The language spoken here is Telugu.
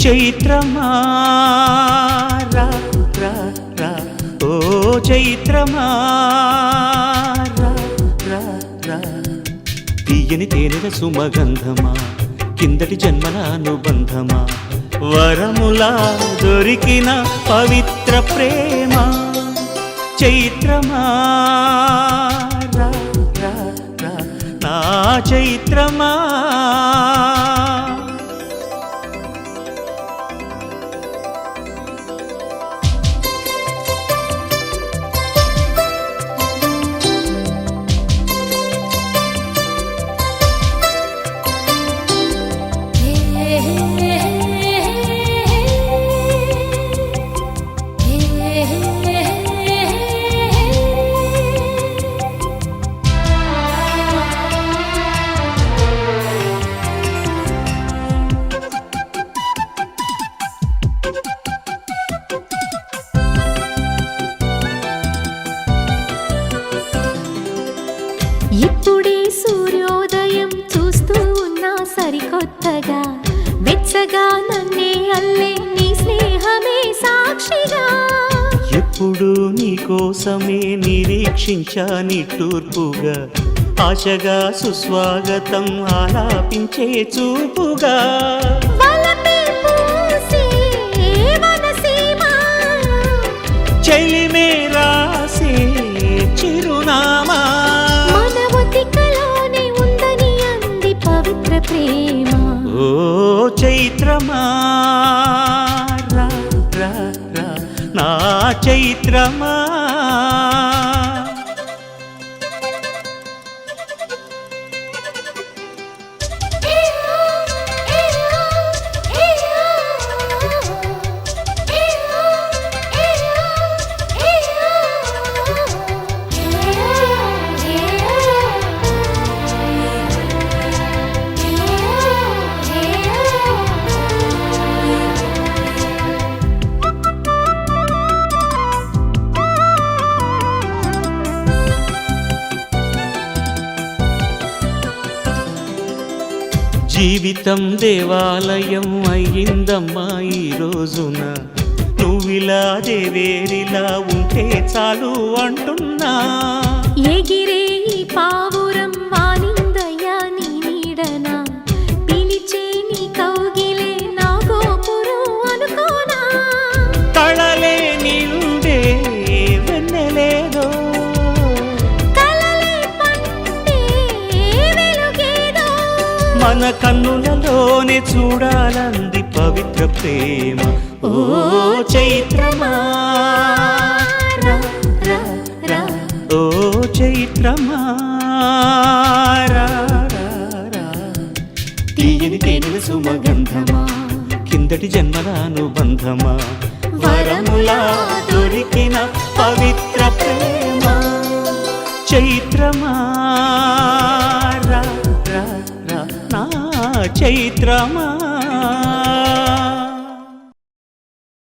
చైత్రమా రా రా రా ఓ చైత్రమా రా రా రా తీయని తేనెల సుమగంధమా కిందటి జన్మల అనుబంధమా వరములా దొరికిన పవిత్ర ప్రేమ చైత్రమా రా రా రా నా చైత్రమా ఇప్పుడే సూర్యోదయం చూస్తూ ఉన్నా సరికొత్తగా వెచ్చగా నన్నే అల్లే నీ స్నేహమే సాక్షిగా ఎప్పుడు నీ కోసమే నిరీక్షించా నిట్టూర్పుగా ఆశగా సుస్వాగతం ఆలాపించే చూపుగా వలపే పూసే వనసీమ చెలిమే రాసే చిరునామా ప్రేమ ఓ చైత్రమా రా రా రా నా చైత్రమా జీవితం దేవాలయం అయ్యిందమ్మా ఈ రోజున నువ్విలా దేవేరిలా ఉంటే చాలు అంటున్నా ఎగిరే ఈ పావురం వాలిందయ్యా నీ నీడన పిలిచే నీ కౌగిలే నా గోపురం అనుకోనా కళలే నిండే వెన్నెలేదో కలలే పండే వెలుగేదో మన కన్నులలోనే చూడాలంది పవిత్ర ప్రేమ ఓ చైత్రమా రా రా రా ఓ చైత్రమా రా రా రా తీయని తేనెల సుమగంధమా కిందటి జన్మల అనుబంధమా వరములా దొరికిన పవిత్ర ప్రేమ చైత్రమా రా రా రా నా చైత్రమా